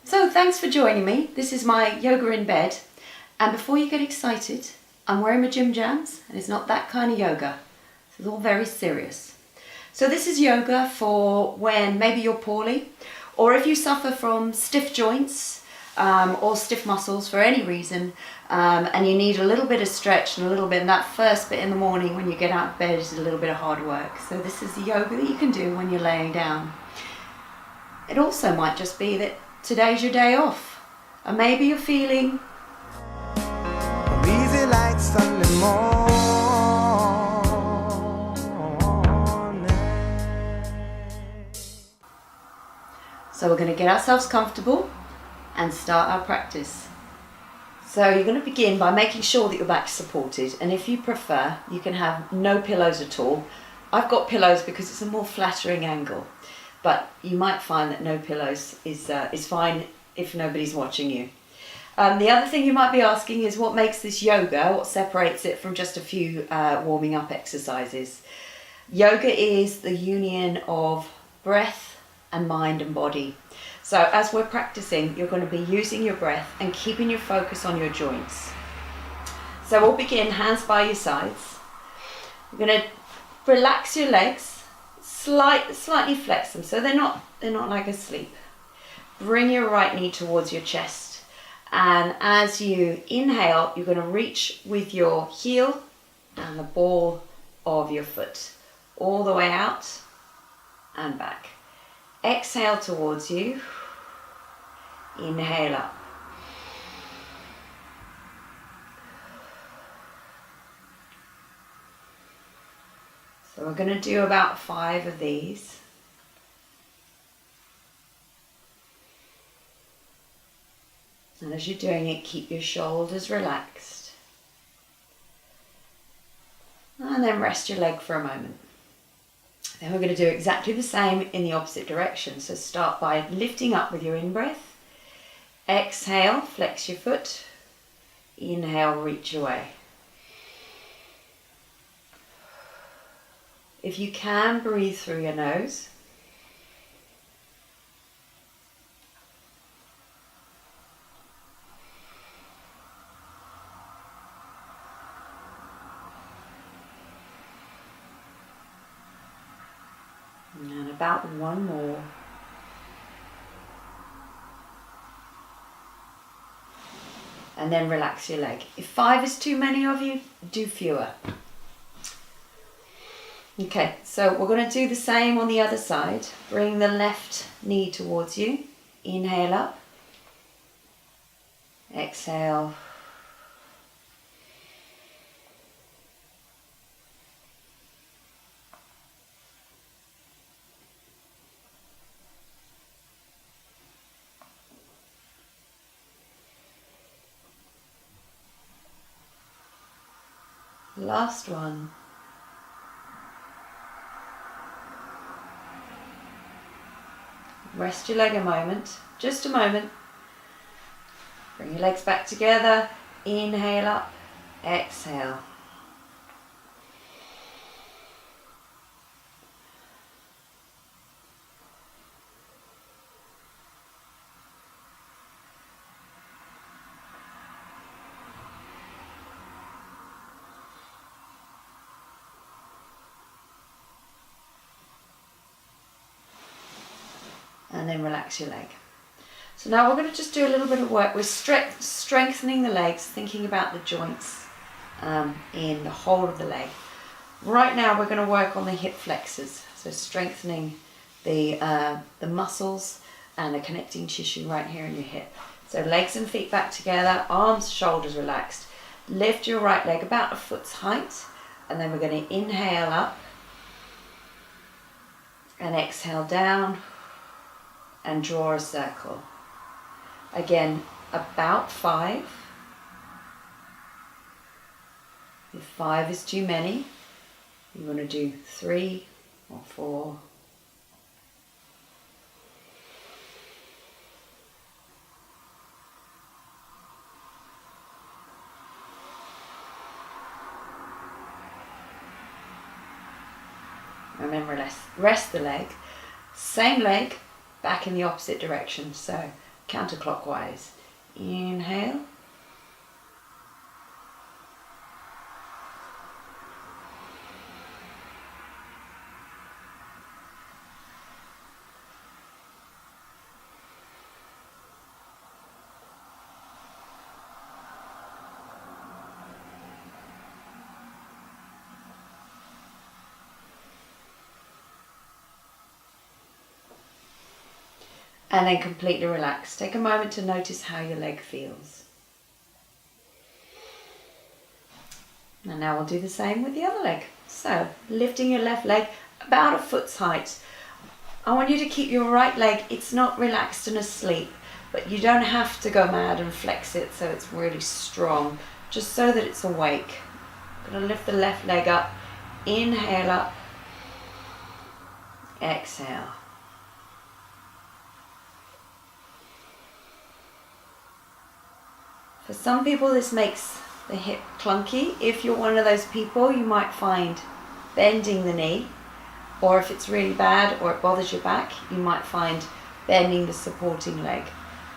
So thanks for joining me. This is my yoga in bed. And before you get excited, I'm wearing my gym jams and it's not that kind of yoga. It's all very serious. So this is yoga for when maybe you're poorly or if you suffer from stiff joints or stiff muscles for any reason and you need a little bit of stretch and a little bit, and that first bit in the morning when you get out of bed is a little bit of hard work. So this is the yoga that you can do when you're laying down. It also might just be that today's your day off, and maybe you're feeling easy like Sunday morning. So we're going to get ourselves comfortable and start our practice. So you're going to begin by making sure that your back's supported, and if you prefer, you can have no pillows at all. I've got pillows because it's a more flattering angle. But you might find that no pillows is fine if nobody's watching you. The other thing you might be asking is what makes this yoga, what separates it from just a few warming up exercises. Yoga is the union of breath and mind and body. So as we're practicing, you're going to be using your breath and keeping your focus on your joints. So we'll begin hands by your sides. You're going to relax your legs. Slightly flex them so they're not like asleep. Bring your right knee towards your chest, and as you inhale, you're going to reach with your heel and the ball of your foot all the way out and back. Exhale towards you. Inhale up. So we're going to do about 5 of these. And as you're doing it, keep your shoulders relaxed. And then rest your leg for a moment. Then we're going to do exactly the same in the opposite direction. So start by lifting up with your in-breath. Exhale, flex your foot. Inhale, reach away. If you can, breathe through your nose. And about one more. And then relax your leg. If 5 is too many of you, do fewer. Okay, so we're going to do the same on the other side. Bring the left knee towards you. Inhale up. Exhale. Last one. Rest your leg a moment, just a moment. Bring your legs back together. Inhale up, exhale. And then relax your leg. So now we're going to just do a little bit of work with strengthening the legs, thinking about the joints in the whole of the leg. Right now we're going to work on the hip flexors, so strengthening the muscles and the connecting tissue right here in your hip. So legs and feet back together, arms, shoulders relaxed. Lift your right leg about a foot's height, and then we're going to inhale up and exhale down. And draw a circle. Again, about 5. If 5 is too many, you want to do 3 or 4. And then rest the leg. Same leg, back in the opposite direction. So counterclockwise. Inhale. And then completely relax. Take a moment to notice how your leg feels. And now we'll do the same with the other leg. So, lifting your left leg about a foot's height. I want you to keep your right leg, it's not relaxed and asleep, but you don't have to go mad and flex it so it's really strong, just so that it's awake. I'm going to lift the left leg up, inhale up, exhale. For some people this makes the hip clunky. If you're one of those people, you might find bending the knee, or if it's really bad or it bothers your back, you might find bending the supporting leg.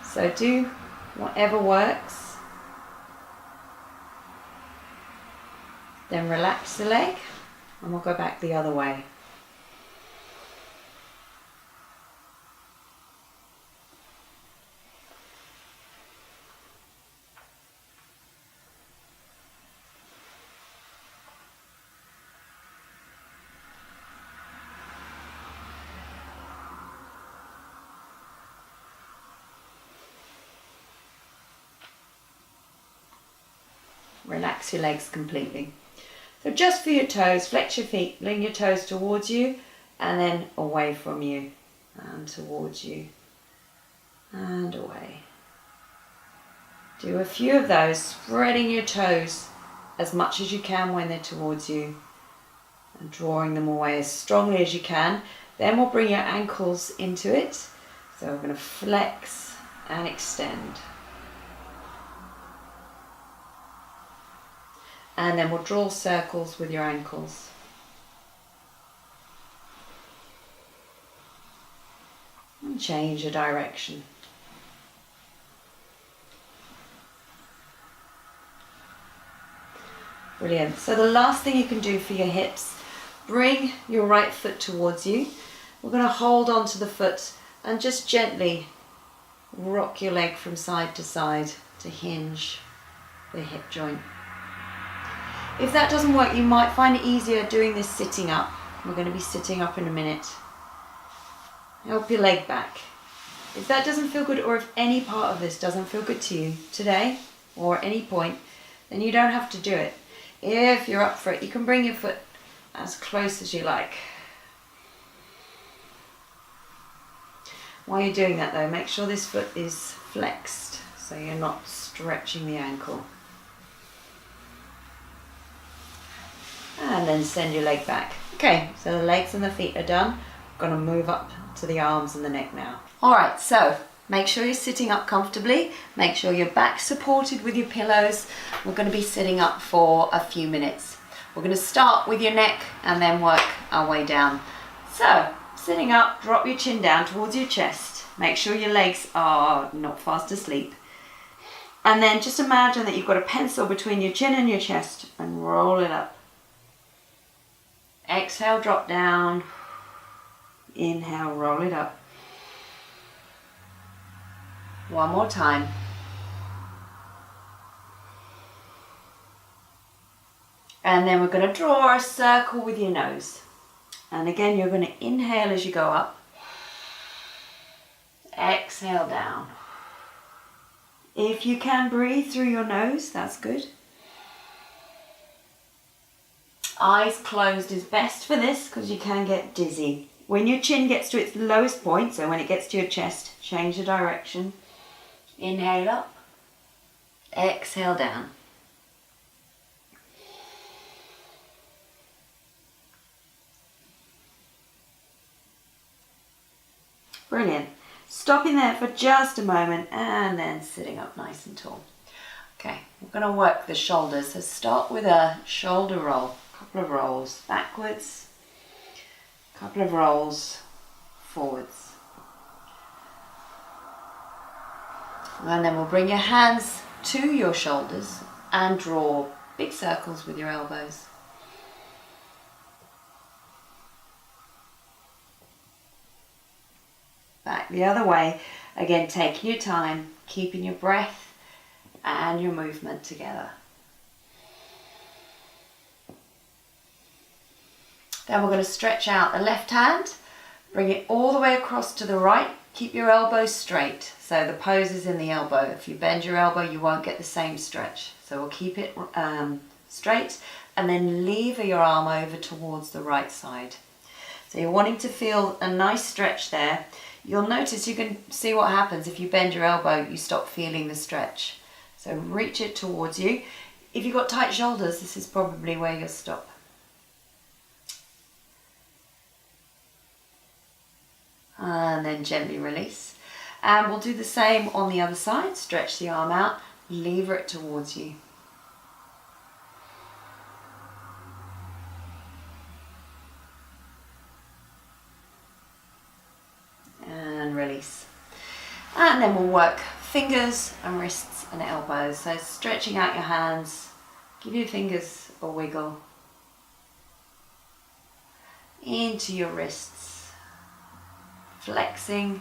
So do whatever works. Then relax the leg and we'll go back the other way. Relax your legs completely. So just for your toes, flex your feet, bring your toes towards you and then away from you and towards you and away. Do a few of those, spreading your toes as much as you can when they're towards you and drawing them away as strongly as you can. Then we'll bring your ankles into it. So we're going to flex and extend. And then we'll draw circles with your ankles. And change your direction. Brilliant. So the last thing you can do for your hips, bring your right foot towards you. We're going to hold on to the foot and just gently rock your leg from side to side to hinge the hip joint. If that doesn't work, you might find it easier doing this sitting up. We're going to be sitting up in a minute. Help your leg back. If that doesn't feel good, or if any part of this doesn't feel good to you today or at any point, then you don't have to do it. If you're up for it, you can bring your foot as close as you like. While you're doing that though, make sure this foot is flexed so you're not stretching the ankle. And then send your leg back. Okay, so the legs and the feet are done. I'm going to move up to the arms and the neck now. Alright, so make sure you're sitting up comfortably. Make sure your back's supported with your pillows. We're going to be sitting up for a few minutes. We're going to start with your neck and then work our way down. So, sitting up, drop your chin down towards your chest. Make sure your legs are not fast asleep. And then just imagine that you've got a pencil between your chin and your chest and roll it up. Exhale, drop down. Inhale, roll it up. One more time. And then we're going to draw a circle with your nose. And again, you're going to inhale as you go up. Exhale down. If you can breathe through your nose, that's good. Eyes closed is best for this because you can get dizzy. When your chin gets to its lowest point, so when it gets to your chest, change the direction. Inhale up. Exhale down. Brilliant. Stopping there for just a moment and then sitting up nice and tall. Okay, we're going to work the shoulders. So start with a shoulder roll. Couple of rolls backwards, couple of rolls forwards. And then we'll bring your hands to your shoulders and draw big circles with your elbows. Back the other way. Again, taking your time, keeping your breath and your movement together. Then we're going to stretch out the left hand, bring it all the way across to the right. Keep your elbows straight, so the pose is in the elbow. If you bend your elbow, you won't get the same stretch. So we'll keep it straight, and then lever your arm over towards the right side. So you're wanting to feel a nice stretch there. You'll notice, you can see what happens if you bend your elbow, you stop feeling the stretch. So reach it towards you. If you've got tight shoulders, this is probably where you'll stop. And then gently release. And we'll do the same on the other side. Stretch the arm out, lever it towards you. And release. And then we'll work fingers and wrists and elbows. So stretching out your hands, give your fingers a wiggle into your wrists. Flexing,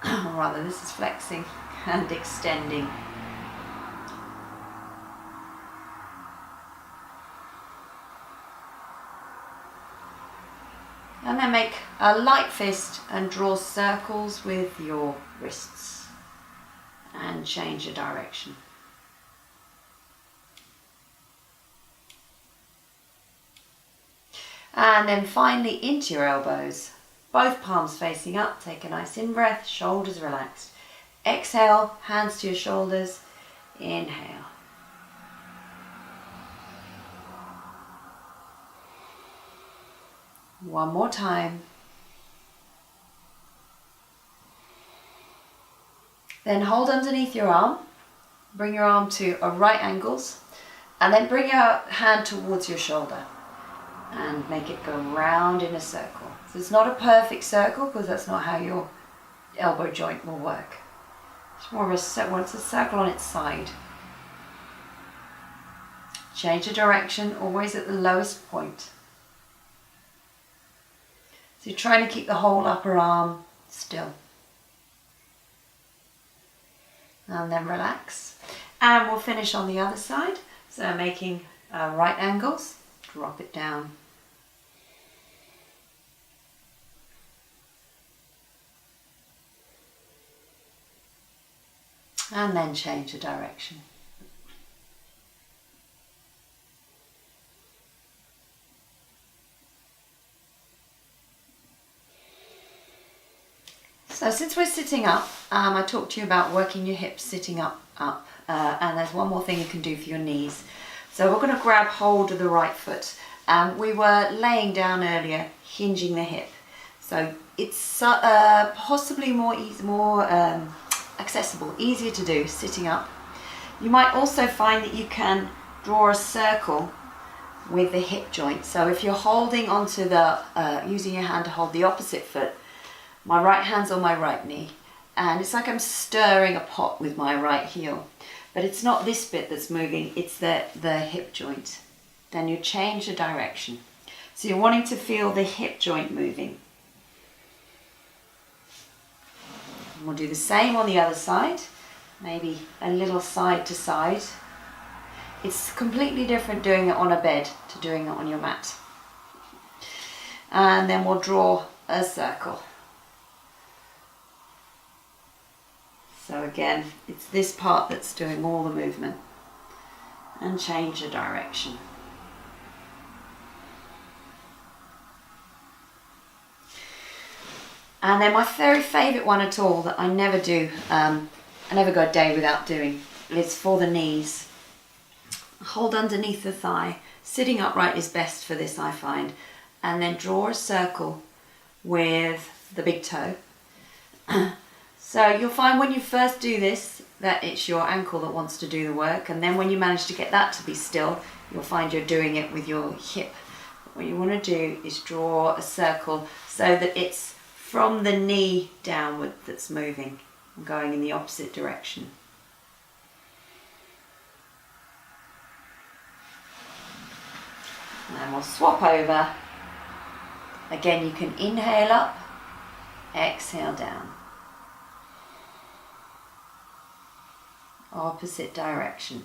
or rather this is flexing and extending. And then make a light fist and draw circles with your wrists and change your direction. And then finally into your elbows. Both palms facing up, take a nice in-breath, shoulders relaxed. Exhale, hands to your shoulders, inhale. One more time. Then hold underneath your arm, bring your arm to right angles, and then bring your hand towards your shoulder and make it go round in a circle. So it's not a perfect circle because that's not how your elbow joint will work. It's more of a circle, it's a circle on its side. Change the direction, always at the lowest point. So you're trying to keep the whole upper arm still. And then relax. And we'll finish on the other side. So making right angles, drop it down. And then change the direction. So since we're sitting up, I talked to you about working your hips sitting up, and there's one more thing you can do for your knees. So we're going to grab hold of the right foot. We were laying down earlier, hinging the hip. So it's possibly more accessible, easier to do sitting up. You might also find that you can draw a circle with the hip joint. So if you're holding onto the, using your hand to hold the opposite foot, my right hand's on my right knee, and it's like I'm stirring a pot with my right heel. But it's not this bit that's moving, it's the hip joint. Then you change the direction. So you're wanting to feel the hip joint moving. And we'll do the same on the other side, maybe a little side to side. It's completely different doing it on a bed to doing it on your mat. And then we'll draw a circle. So again, it's this part that's doing all the movement. And change the direction. And then my very favourite one at all that I never do, I never go a day without doing, is for the knees. Hold underneath the thigh. Sitting upright is best for this, I find. And then draw a circle with the big toe. So you'll find when you first do this that it's your ankle that wants to do the work, and then when you manage to get that to be still, you'll find you're doing it with your hip. What you want to do is draw a circle so that it's from the knee downward that's moving. I'm going in the opposite direction. And then we'll swap over. Again, you can inhale up, exhale down. Opposite direction.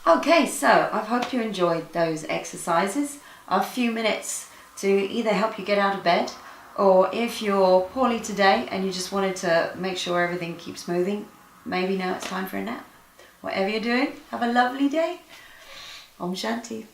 Okay, so I hope you enjoyed those exercises. A few minutes to either help you get out of bed, or if you're poorly today and you just wanted to make sure everything keeps moving, maybe now it's time for a nap. Whatever you're doing, have a lovely day. Om Shanti.